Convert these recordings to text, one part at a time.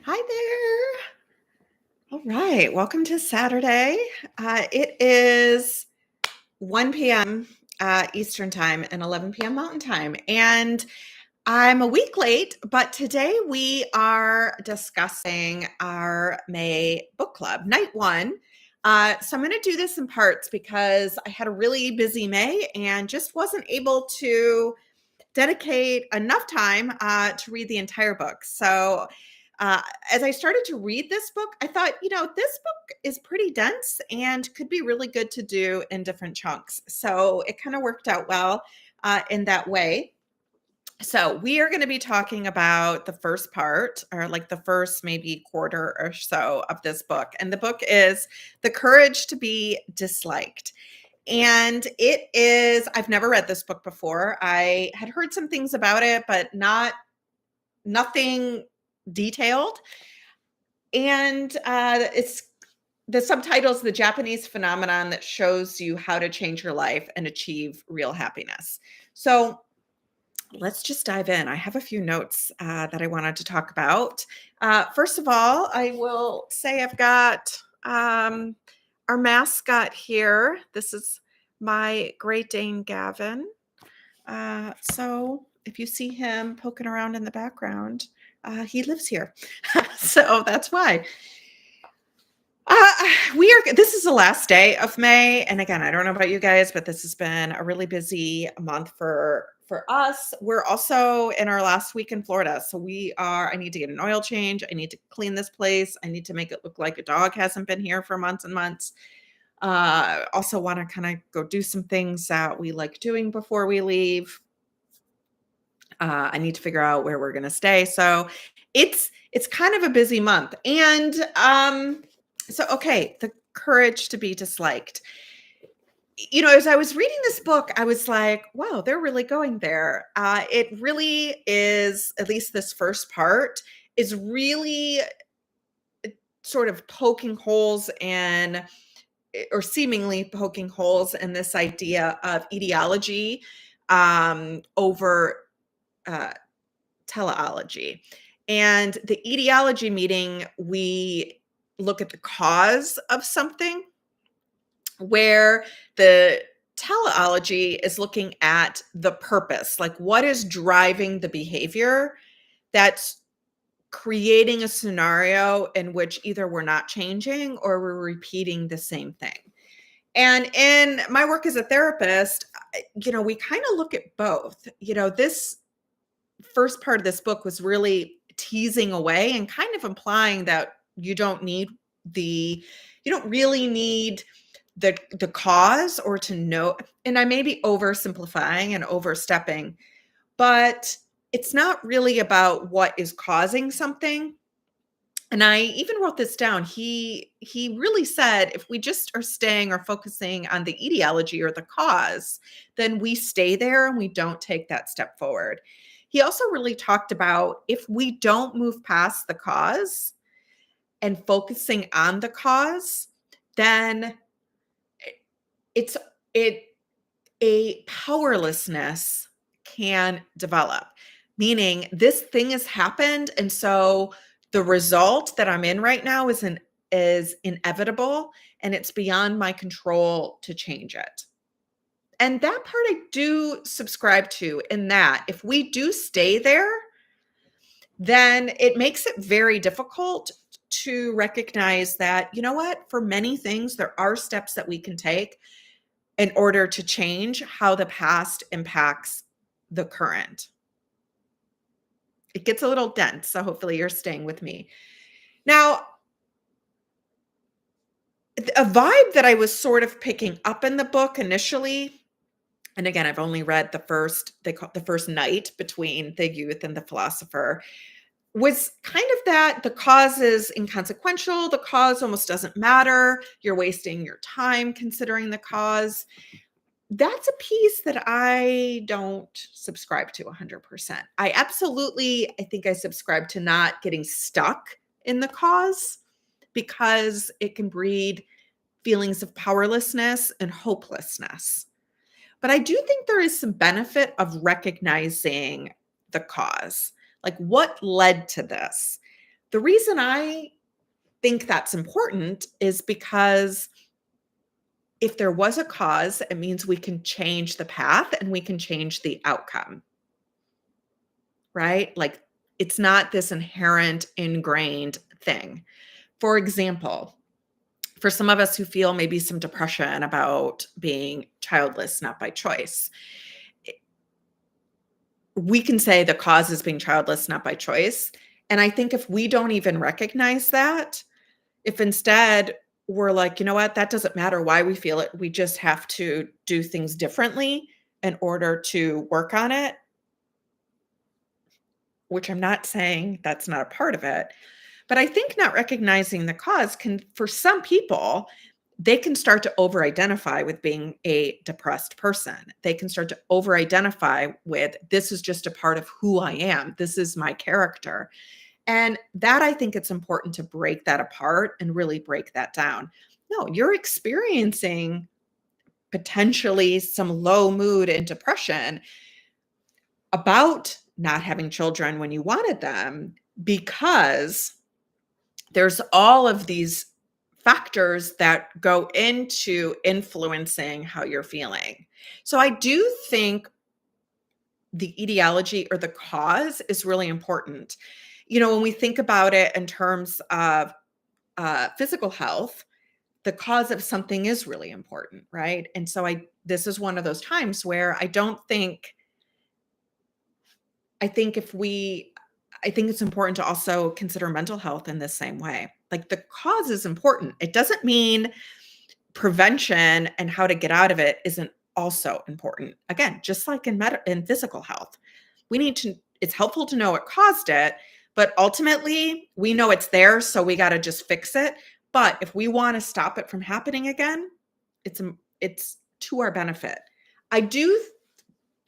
Hi there. All right. Welcome to Saturday. It is 1 p.m. Eastern Time and 11 p.m. Mountain Time. And I'm a week late, but today we are discussing our May book club, night one. So I'm going to do this in parts because I had a really busy May and just wasn't able to dedicate enough time to read the entire book. So as I started to read this book, I thought, this book is pretty dense and could be really good to do in different chunks. So it kind of worked out well in that way. So we are going to be talking about the first part, or like the first maybe quarter or so of this book. And the book is The Courage to Be Disliked. And it is, I've never read this book before. I had heard some things about it, but nothing detailed. And it's the subtitles, The Japanese Phenomenon That Shows You How to Change Your Life and Achieve Real Happiness. So let's just dive in. I have a few notes that I wanted to talk about. First of all, I will say I've got our mascot here. This is my Great Dane, Gavin. So if you see him poking around in the background, he lives here. So that's why. This is the last day of May. And again, I don't know about you guys, but this has been a really busy month for us. We're also in our last week in Florida. So I need to get an oil change. I need to clean this place. I need to make it look like a dog hasn't been here for months and months. Also want to kind of go do some things that we like doing before we leave. I need to figure out where we're going to stay. So it's kind of a busy month. And the courage to be disliked. As I was reading this book, I was like, wow, they're really going there. It really is, at least this first part, is really sort of poking holes or seemingly poking holes in this idea of ideology over teleology. And the ideology meaning we look at the cause of something, where the teleology is looking at the purpose, like what is driving the behavior that's creating a scenario in which either we're not changing or we're repeating the same thing. And in my work as a therapist, we kind of look at both. This first part of this book was really teasing away and kind of implying that you don't really need the cause or to know, and I may be oversimplifying and overstepping, but it's not really about what is causing something. And I even wrote this down. He really said if we just are staying or focusing on the etiology or the cause, then we stay there and we don't take that step forward. He also really talked about if we don't move past the cause and focusing on the cause, then a powerlessness can develop, meaning this thing has happened. And so the result that I'm in right now is inevitable and it's beyond my control to change it. And that part I do subscribe to, in that if we do stay there, then it makes it very difficult to recognize that, for many things, there are steps that we can take in order to change how the past impacts the current. It gets a little dense, so hopefully you're staying with me. Now, a vibe that I was sort of picking up in the book initially, and again, I've only read the first night between the youth and the philosopher, was kind of that the cause is inconsequential. The cause almost doesn't matter. You're wasting your time considering the cause. That's a piece that I don't subscribe to 100%. I think I subscribe to not getting stuck in the cause, because it can breed feelings of powerlessness and hopelessness. But I do think there is some benefit of recognizing the cause. Like, what led to this? The reason I think that's important is because if there was a cause, it means we can change the path and we can change the outcome, right? Like it's not this inherent, ingrained thing. For example, for some of us who feel maybe some depression about being childless, not by choice, we can say the cause is being childless, not by choice. And I think if we don't even recognize that, if instead we're like, you know what, that doesn't matter why we feel it, we just have to do things differently in order to work on it, which I'm not saying that's not a part of it. But I think not recognizing the cause can, for some people, they can start to over identify with being a depressed person. They can start to over identify with this is just a part of who I am. This is my character. And that I think it's important to break that apart and really break that down. No, you're experiencing potentially some low mood and depression about not having children when you wanted them because there's all of these factors that go into influencing how you're feeling. So I do think the etiology or the cause is really important. You know, when we think about it in terms of physical health, the cause of something is really important, right? And so this is one of those times where I don't think, I think if we, I think it's important to also consider mental health in the same way. Like the cause is important. It doesn't mean prevention and how to get out of it isn't also important. Again, just like in physical health, we need to, it's helpful to know what caused it, but ultimately we know it's there, so we got to just fix it. But if we want to stop it from happening again, it's to our benefit. I do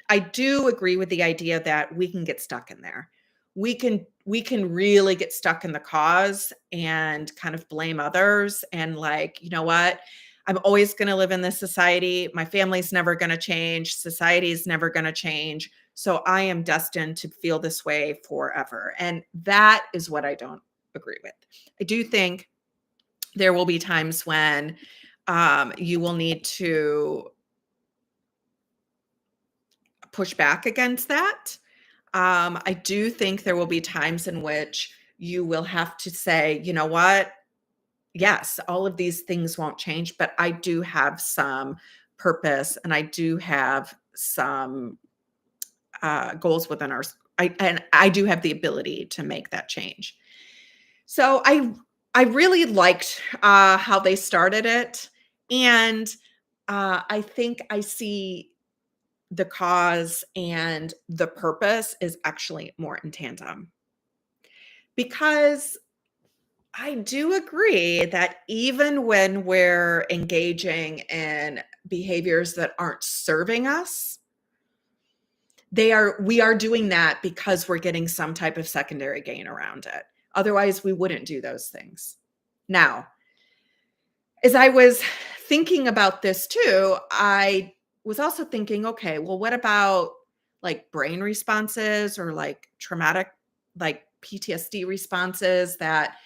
I do agree with the idea that we can get stuck in there. We can really get stuck in the cause and kind of blame others and like, you know what? I'm always going to live in this society. My family's never going to change. Society's never going to change. So I am destined to feel this way forever. And that is what I don't agree with. I do think there will be times when you will need to push back against that. I do think there will be times in which you will have to say, you know what? Yes, all of these things won't change, but I do have some purpose and I do have some goals within and I do have the ability to make that change. So I really liked how they started it. And I think I see the cause and the purpose is actually more in tandem. Because I do agree that even when we're engaging in behaviors that aren't serving us, we are doing that because we're getting some type of secondary gain around it. Otherwise, we wouldn't do those things. Now, as I was thinking about this too, I was also thinking, okay, well, what about like brain responses or like traumatic, like PTSD responses that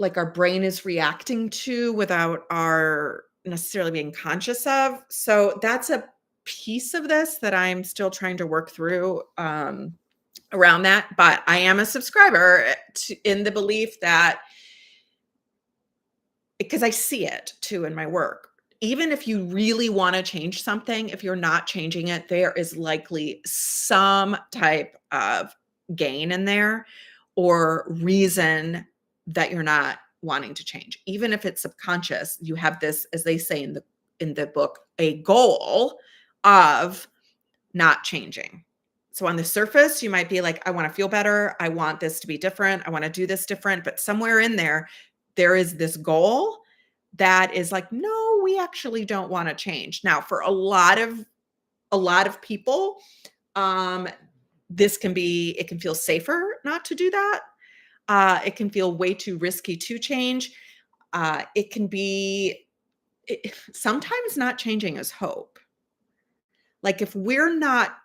like our brain is reacting to without our necessarily being conscious of? So that's a piece of this that I'm still trying to work through around that. But I am a subscriber in the belief that because I see it too in my work. Even if you really want to change something, if you're not changing it, there is likely some type of gain in there or reason that you're not wanting to change. Even if it's subconscious, you have this, as they say in the book, a goal of not changing. So on the surface, you might be like, I want to feel better. I want this to be different. I want to do this different. But somewhere in there, there is this goal that is like, no, we actually don't want to change. Now, for a lot of people, it can feel safer not to do that. It can feel way too risky to change. It can be sometimes not changing is hope. Like if we're not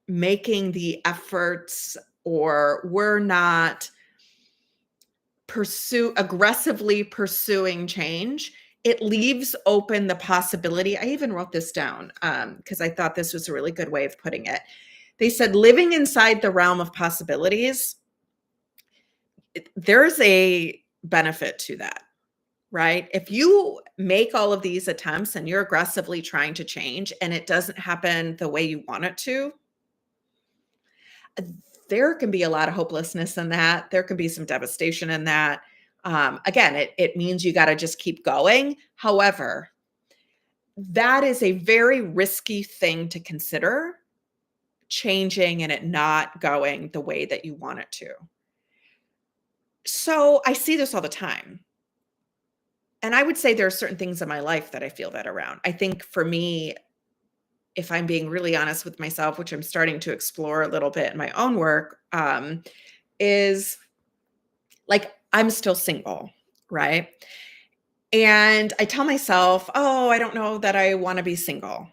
making the efforts or we're not aggressively pursuing change, it leaves open the possibility. I even wrote this down because I thought this was a really good way of putting it. They said living inside the realm of possibilities, there's a benefit to that, right? If you make all of these attempts and you're aggressively trying to change and it doesn't happen the way you want it to, there can be a lot of hopelessness in that. There can be some devastation in that. Again, it means you got to just keep going. However, that is a very risky thing to consider, changing and it not going the way that you want it to. So I see this all the time. And I would say there are certain things in my life that I feel that around. I think for me, if I'm being really honest with myself, which I'm starting to explore a little bit in my own work, is like I'm still single, right? And I tell myself, oh, I don't know that I want to be single.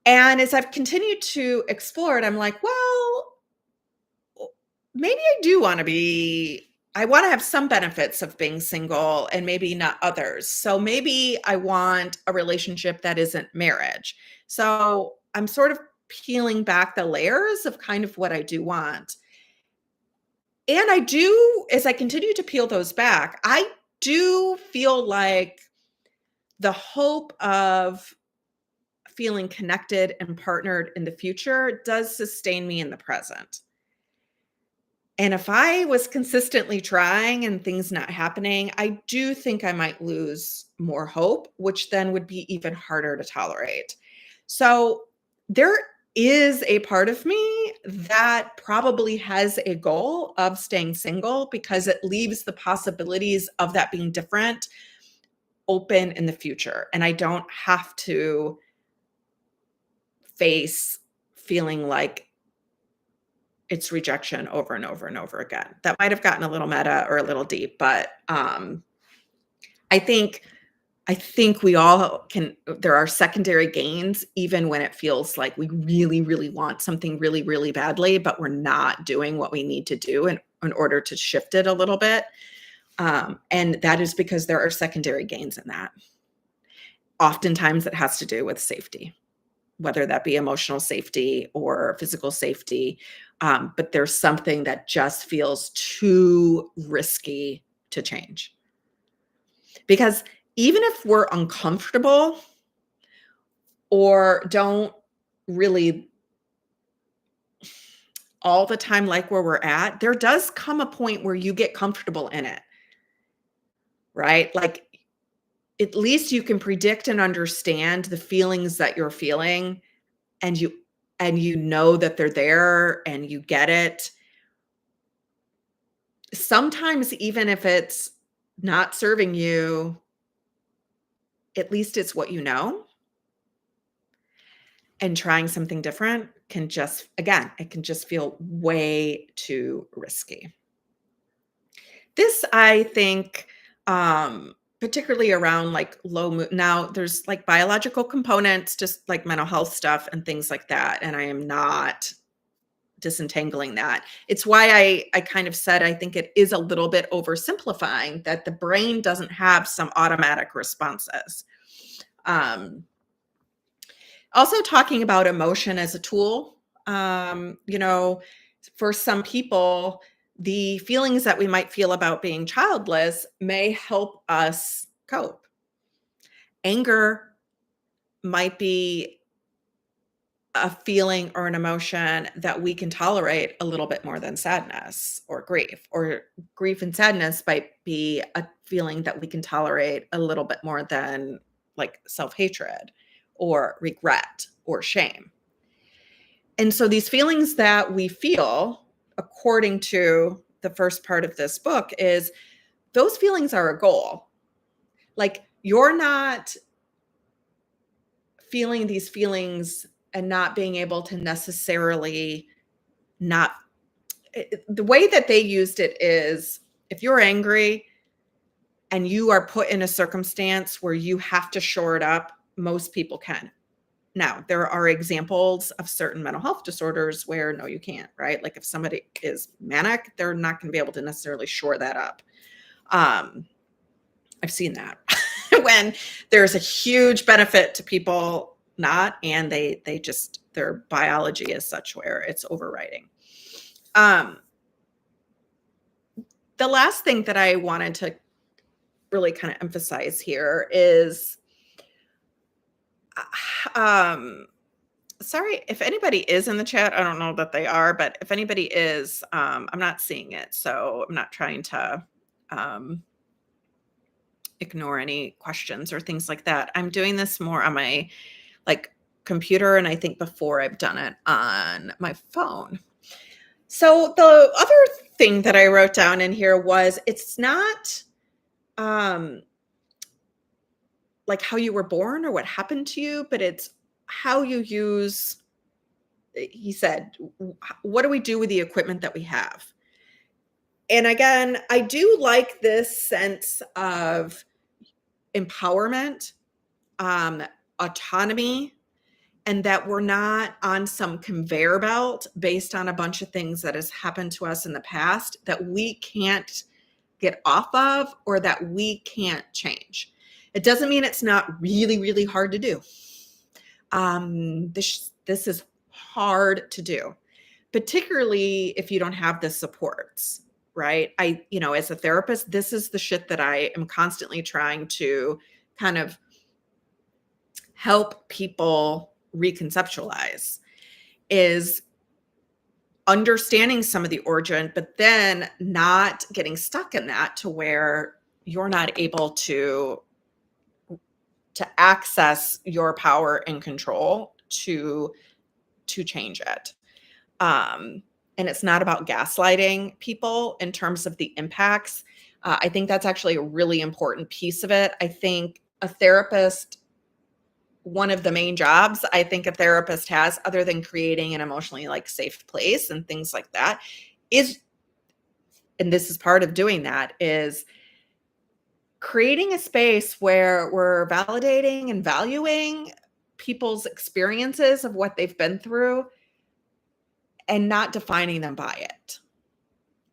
And as I've continued to explore it, I'm like, well, maybe I want to have some benefits of being single and maybe not others. So maybe I want a relationship that isn't marriage. So I'm sort of peeling back the layers of kind of what I do want. And I do, as I continue to peel those back, I do feel like the hope of feeling connected and partnered in the future does sustain me in the present. And if I was consistently trying and things not happening, I do think I might lose more hope, which then would be even harder to tolerate. So there is a part of me that probably has a goal of staying single because it leaves the possibilities of that being different open in the future. And I don't have to face feeling like it's rejection over and over and over again. That might have gotten a little meta or a little deep, but I think we all can. There are secondary gains, even when it feels like we really, really want something really, really badly, but we're not doing what we need to do in order to shift it a little bit. And that is because there are secondary gains in that. Oftentimes, it has to do with safety, whether that be emotional safety or physical safety. But there's something that just feels too risky to change. Because even if we're uncomfortable or don't really all the time like where we're at, there does come a point where you get comfortable in it, right? Like at least you can predict and understand the feelings that you're feeling and you know that they're there and you get it. Sometimes even if it's not serving you, at least it's what you know. And trying something different can just, again, it can just feel way too risky. This, I think, particularly around like low mood. Now, there's like biological components, just like mental health stuff and things like that. And I am not disentangling that. It's why I kind of said I think it is a little bit oversimplifying that the brain doesn't have some automatic responses. Also talking about emotion as a tool, for some people, the feelings that we might feel about being childless may help us cope. Anger might be a feeling or an emotion that we can tolerate a little bit more than sadness or grief and sadness might be a feeling that we can tolerate a little bit more than like self-hatred or regret or shame. And so these feelings that we feel, according to the first part of this book, is those feelings are a goal. Like you're not feeling these feelings and not being able to necessarily the way that they used it is if you're angry and you are put in a circumstance where you have to shore it up, most people can. Now, there are examples of certain mental health disorders where no, you can't, right? Like if somebody is manic, they're not going to be able to necessarily shore that up. I've seen that when there's a huge benefit to people not, and they just, their biology is such where it's overriding. The last thing that I wanted to really kind of emphasize here is, sorry if anybody is in the chat. I don't know that they are, but if anybody is, I'm not seeing it, so I'm not trying to ignore any questions or things like that. I'm doing this more on my computer, and I think before I've done it on my phone. So the other thing that I wrote down in here was, it's not like how you were born or what happened to you, but it's how you use, he said, what do we do with the equipment that we have? And again, I do like this sense of empowerment, autonomy, and that we're not on some conveyor belt based on a bunch of things that has happened to us in the past that we can't get off of or that we can't change. It doesn't mean it's not really, really hard to do. This is hard to do, particularly if you don't have the supports, right? As a therapist, this is the shit that I am constantly trying to kind of help people reconceptualize, is understanding some of the origin, but then not getting stuck in that to where you're not able to access your power and control to change it. And it's not about gaslighting people in terms of the impacts. I think that's actually a really important piece of it. I think a therapist, one of the main jobs I think a therapist has, other than creating an emotionally safe place and things like that, is, and this is part of doing that, is creating a space where we're validating and valuing people's experiences of what they've been through and not defining them by it.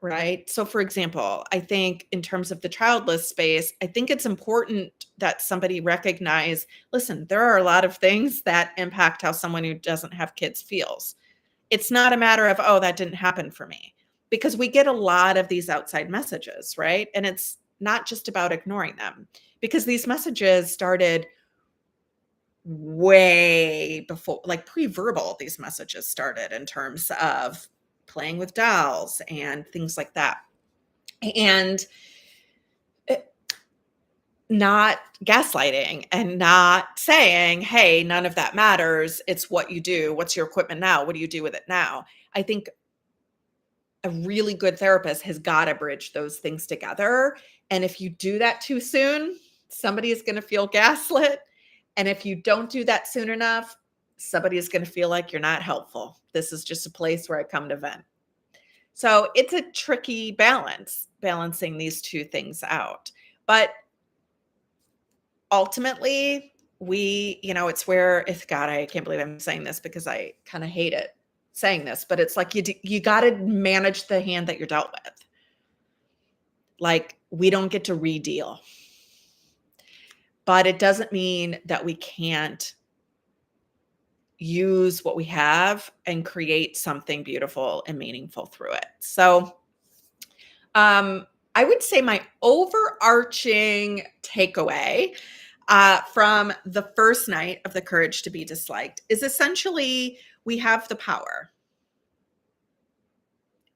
Right. So, for example, I think in terms of the childless space, I think it's important that somebody recognize, listen, there are a lot of things that impact how someone who doesn't have kids feels. It's not a matter of, oh, that didn't happen for me, because we get a lot of these outside messages, right? And it's not just about ignoring them, because these messages started way before, pre-verbal, these messages started in terms of playing with dolls and things like that. And not gaslighting and not saying, hey, none of that matters. It's what you do. What's your equipment now? What do you do with it now? I think a really good therapist has got to bridge those things together. And if you do that too soon, somebody is going to feel gaslit. And if you don't do that soon enough, somebody is going to feel like you're not helpful. This is just a place where I come to vent. So it's a tricky balancing these two things out. But ultimately, it's where, God, I can't believe I'm saying this because I kind of hate it saying this, but it's like you got to manage the hand that you're dealt with. We don't get to redeal. But it doesn't mean that we can't use what we have and create something beautiful and meaningful through it. So I would say my overarching takeaway from the first night of the Courage to Be Disliked is essentially, we have the power.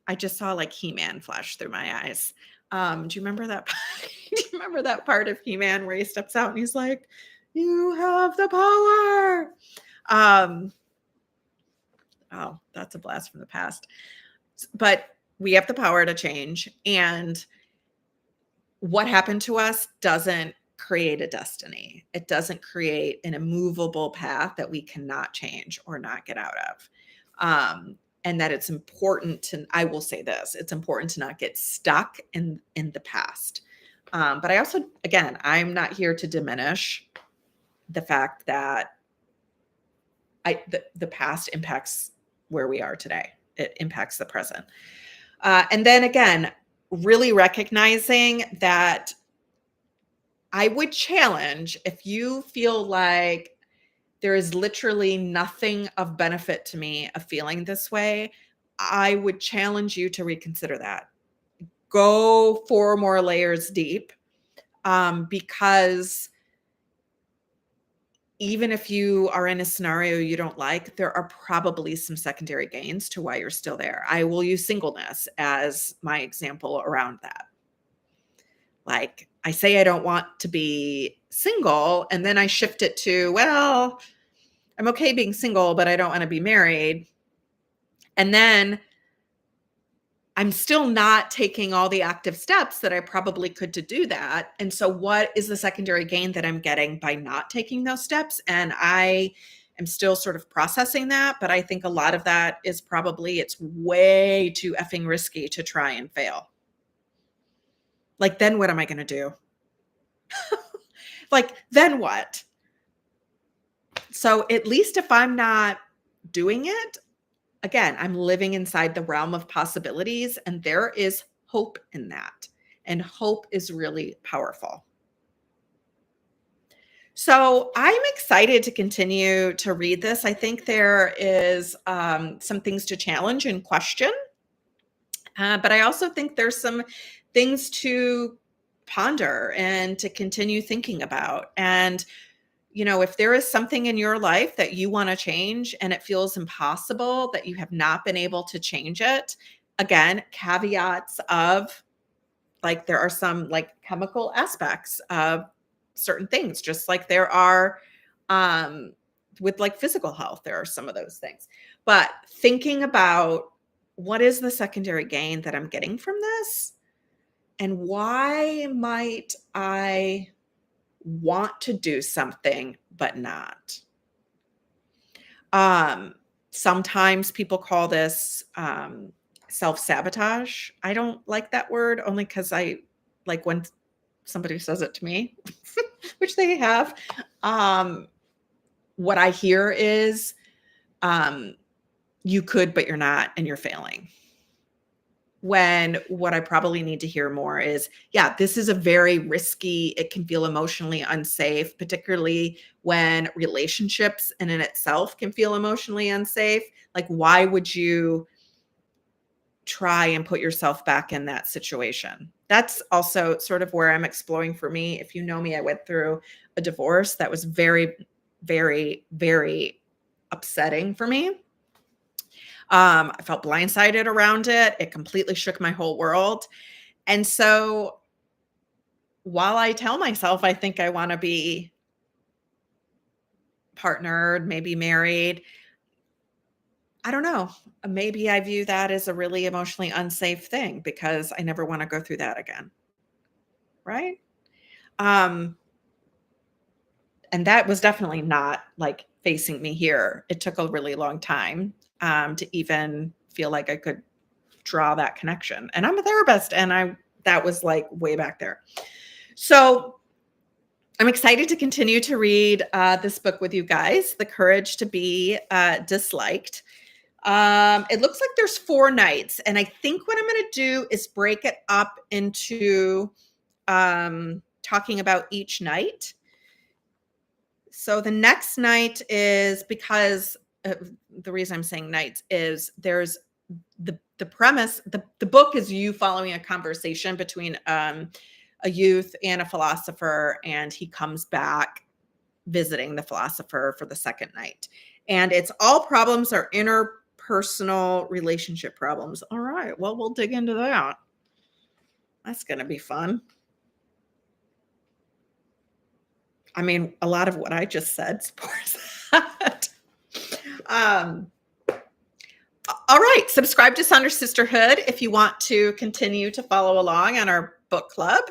I just saw He-Man flash through my eyes. Do you remember that? Do you remember that part of He-Man where he steps out and he's like, "You have the power"? Oh, that's a blast from the past. But we have the power to change, and what happened to us doesn't create a destiny. It doesn't create an immovable path that we cannot change or not get out of. And that it's important to, I will say this, it's important to not get stuck in the past. But I also, again, I'm not here to diminish the fact that the past impacts where we are today. It impacts the present. And then again, really recognizing that I would challenge, if you feel like there is literally nothing of benefit to me of feeling this way, I would challenge you to reconsider that. Go 4 more layers deep, because even if you are in a scenario you don't like, there are probably some secondary gains to why you're still there. I will use singleness as my example around that. Like, I say I don't want to be single, and then I shift it to, well, I'm okay being single, but I don't want to be married. And then I'm still not taking all the active steps that I probably could to do that. And so what is the secondary gain that I'm getting by not taking those steps? And I am still sort of processing that, but I think a lot of that is probably it's way too effing risky to try and fail. Like, then what am I going to do? Like, then what? So at least if I'm not doing it, again, I'm living inside the realm of possibilities, and there is hope in that. And hope is really powerful. So I'm excited to continue to read this. I think there is some things to challenge and question, but I also think there's some things to ponder and to continue thinking about. And if there is something in your life that you want to change and it feels impossible, that you have not been able to change it, again, caveats of, like, there are some like chemical aspects of certain things, just like there are with like physical health, there are some of those things. But thinking about, what is the secondary gain that I'm getting from this? And why might I want to do something but not? Sometimes people call this self-sabotage. I don't like that word, only because I like when somebody says it to me, which they have. What I hear is, you could, but you're not, and you're failing. When what I probably need to hear more is, yeah, this is a very risky, it can feel emotionally unsafe, particularly when relationships in and itself can feel emotionally unsafe. Like, why would you try and put yourself back in that situation? That's also sort of where I'm exploring for me. If you know me, I went through a divorce that was very, very, very upsetting for me. I felt blindsided around it. It completely shook my whole world. And so while I tell myself I think I want to be partnered, maybe married, I don't know. Maybe I view that as a really emotionally unsafe thing because I never want to go through that again. Right? Um, and that was definitely not like facing me here. It took a really long time to even feel like I could draw that connection. And I'm a therapist, and that was like way back there. So I'm excited to continue to read this book with you guys, The Courage to Be Disliked. It looks like there's 4 nights, and I think what I'm going to do is break it up into talking about each night. So the next night is, because the reason I'm saying nights is there's the premise, the book is you following a conversation between a youth and a philosopher, and he comes back visiting the philosopher for the second night. And it's all problems are interpersonal relationship problems. All right, well, we'll dig into that. That's going to be fun. I mean, a lot of what I just said supports that. All right, subscribe to Sonder Sisterhood if you want to continue to follow along on our book club.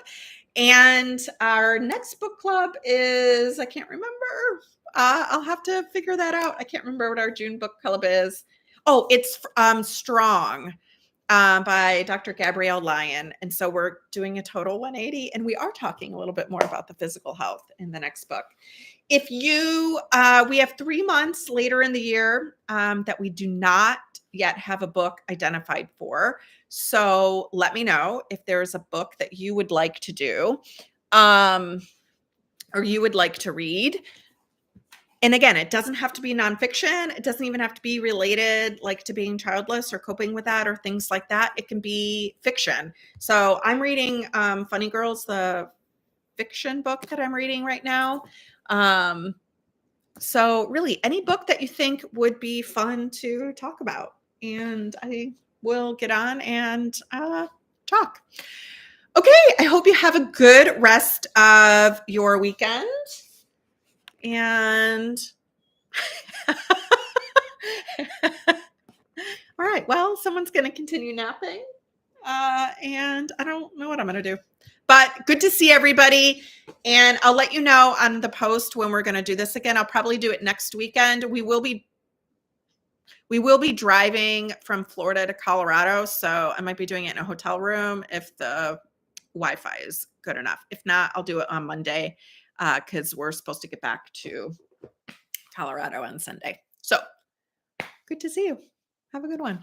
And our next book club is, I can't remember. I'll have to figure that out. I can't remember what our June book club is. Oh, it's Strong by Dr. Gabrielle Lyon. And so we're doing a total 180, and we are talking a little bit more about the physical health in the next book. If you, we have 3 months later in the year that we do not yet have a book identified for. So let me know if there's a book that you would like to do, or you would like to read. And again, it doesn't have to be nonfiction. It doesn't even have to be related like to being childless or coping with that or things like that. It can be fiction. So I'm reading Funny Girls, the fiction book that I'm reading right now. So really any book that you think would be fun to talk about, and I will get on and talk. Okay, I hope you have a good rest of your weekend. And all right, well, someone's going to continue napping. And I don't know what I'm going to do. But good to see everybody. And I'll let you know on the post when we're going to do this again. I'll probably do it next weekend. We will be driving from Florida to Colorado. So I might be doing it in a hotel room if the Wi-Fi is good enough. If not, I'll do it on Monday because we're supposed to get back to Colorado on Sunday. So good to see you. Have a good one.